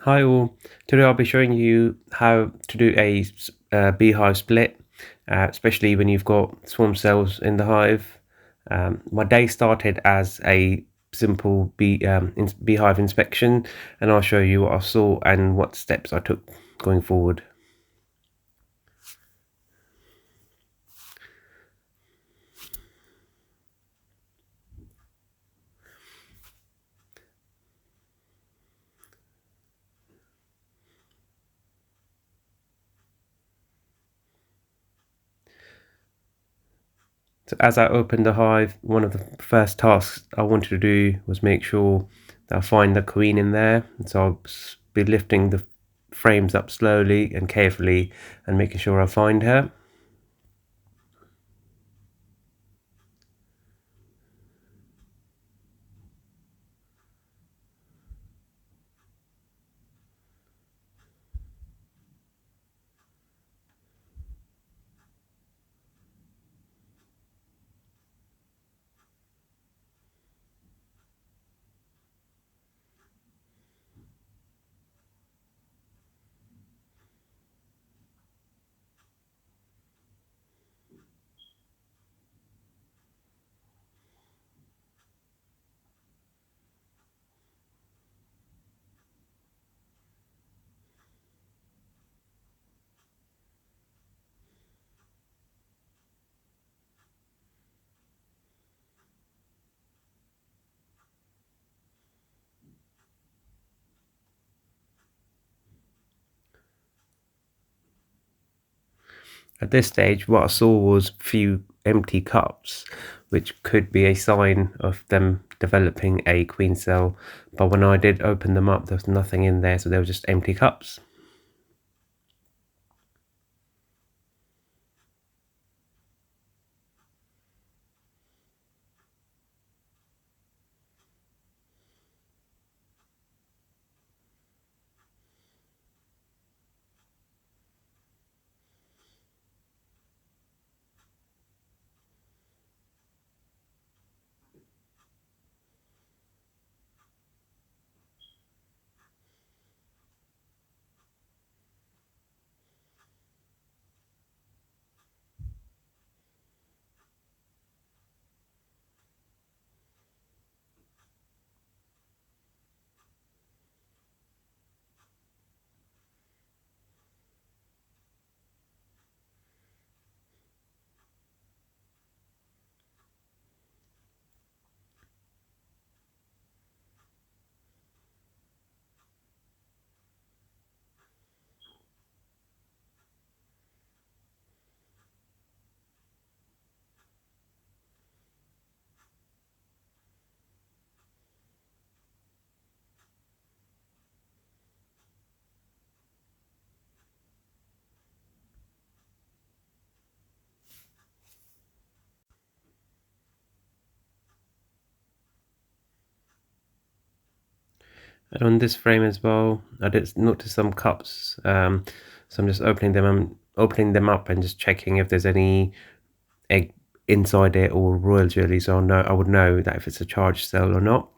Hi all, today I'll be showing you how to do a beehive split, especially when you've got swarm cells in the hive. My day started as a simple beehive inspection, and I'll show you what I saw and what steps I took going forward. So as I opened the hive, one of the first tasks I wanted to do was make sure that I find the queen in there. And so I'll be lifting the frames up slowly and carefully and making sure I find her. At this stage, what I saw was few empty cups, which could be a sign of them developing a queen cell. But when I did open them up, there was nothing in there, so they were just empty cups. And on this frame as well, I did notice some cups. So I'm just opening them up and just checking if there's any egg inside it or royal jelly, so I would know that if it's a charged cell or not.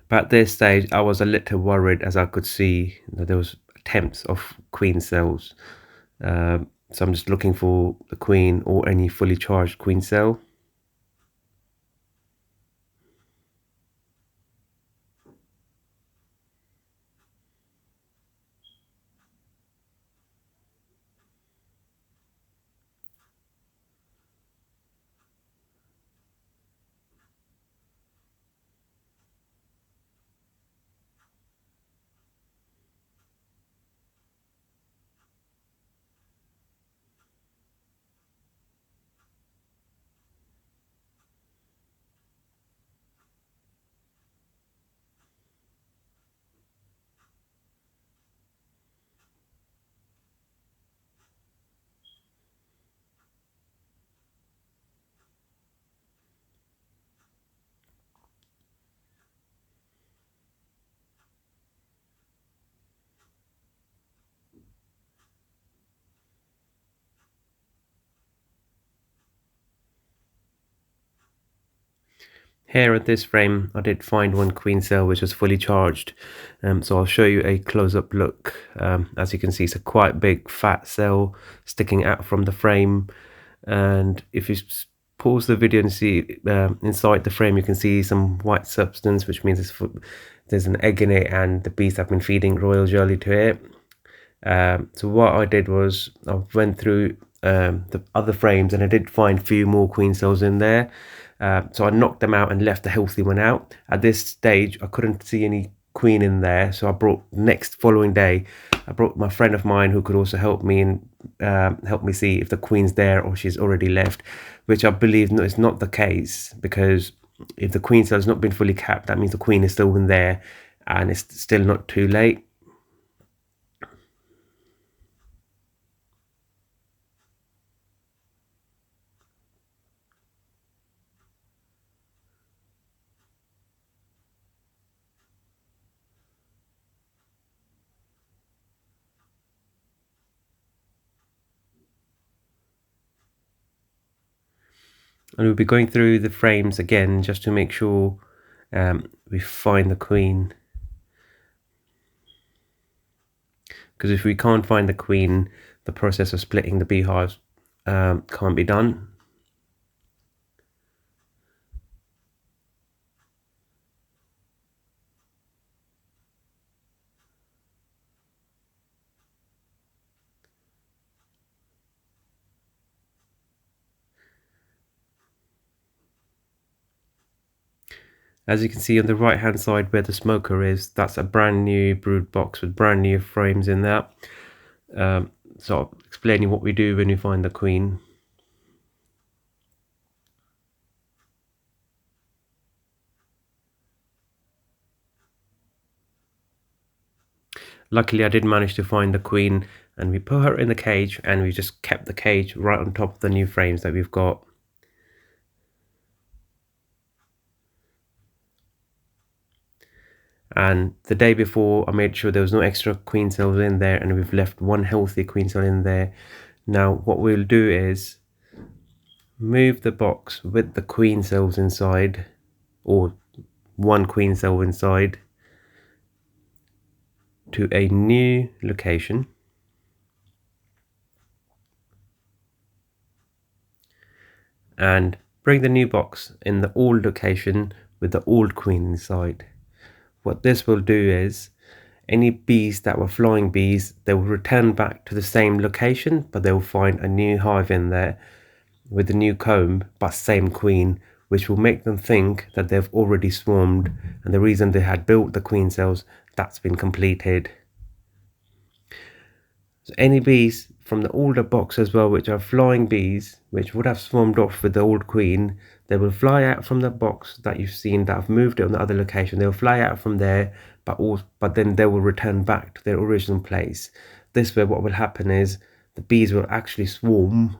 But at this stage, I was a little worried as I could see that there was attempts of queen cells. So I'm just looking for the queen or any fully charged queen cell. Here at this frame, I did find one queen cell which was fully charged. So I'll show you a close-up look. As you can see, it's a quite big fat cell sticking out from the frame. And if you pause the video and see inside the frame, you can see some white substance, which means there's an egg in it and the bees have been feeding royal jelly to it. So what I did was I went through the other frames and I did find a few more queen cells in there. So I knocked them out and left the healthy one out. At this stage, I couldn't see any queen in there, so I brought following day, I brought my friend of mine who could also help me and help me see if the queen's there or she's already left, which I believe is not the case, because if the queen cell has not been fully capped, that means the queen is still in there and it's still not too late. And we'll be going through the frames again just to make sure we find the queen. Because if we can't find the queen, the process of splitting the beehives can't be done. As you can see on the right hand side where the smoker is, that's a brand new brood box with brand new frames in there. So I'll explain you what we do when we find the queen. Luckily I did manage to find the queen, and we put her in the cage and we just kept the cage right on top of the new frames that we've got. And the day before I made sure there was no extra queen cells in there, and we've left one healthy queen cell in there. Now what we'll do is move the box with the queen cells inside, or one queen cell inside, to a new location, and bring the new box in the old location with the old queen inside. What this will do is any bees that were flying bees, they will return back to the same location, but they will find a new hive in there with the new comb but same queen, which will make them think that they've already swarmed, and the reason they had built the queen cells, that's been completed. So any bees from the older box as well, which are flying bees, which would have swarmed off with the old queen, they will fly out from the box that you've seen that have moved it on the other location. They'll fly out from there, but then they will return back to their original place. This way what will happen is the bees will actually swarm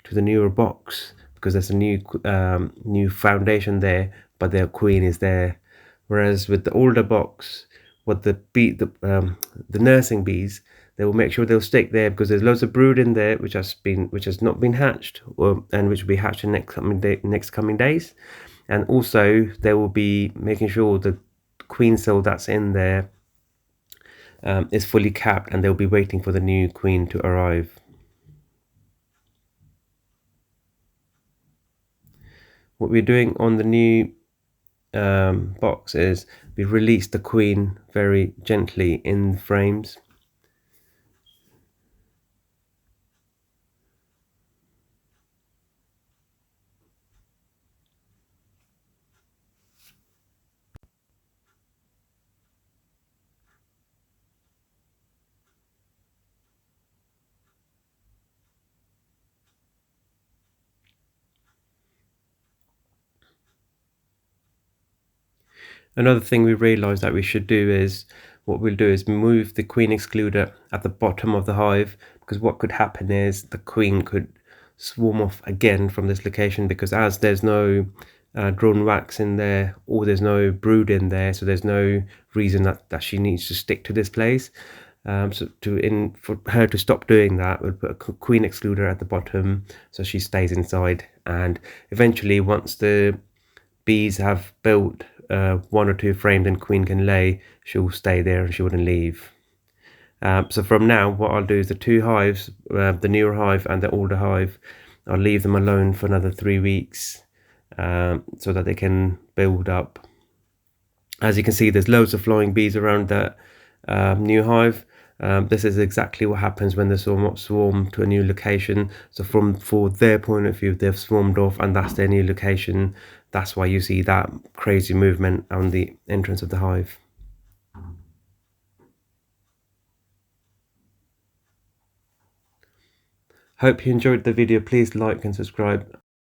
to the newer box, because there's a new foundation there, but their queen is there. Whereas with the older box, what the nursing bees, they will make sure they'll stick there because there's loads of brood in there which has not been hatched, and which will be hatched in next coming days. And also they will be making sure the queen cell that's in there is fully capped, and they'll be waiting for the new queen to arrive. What we're doing on the new box is we release the queen very gently in the frames. Another thing we realized that we should do is, what we'll do is move the queen excluder at the bottom of the hive, because what could happen is the queen could swarm off again from this location, because as there's no drawn wax in there, or there's no brood in there, so there's no reason that she needs to stick to this place. So for her to stop doing that, we'll put a queen excluder at the bottom so she stays inside, and eventually once the bees have built one or two frames and queen can lay, she'll stay there and she wouldn't leave. So from now, what I'll do is the two hives, the newer hive and the older hive, I'll leave them alone for another 3 weeks so that they can build up. As you can see, there's loads of flying bees around that new hive. This is exactly what happens when they swarm to a new location. So for their point of view, they've swarmed off and that's their new location. That's why you see that crazy movement on the entrance of the hive. Hope you enjoyed the video. Please like and subscribe.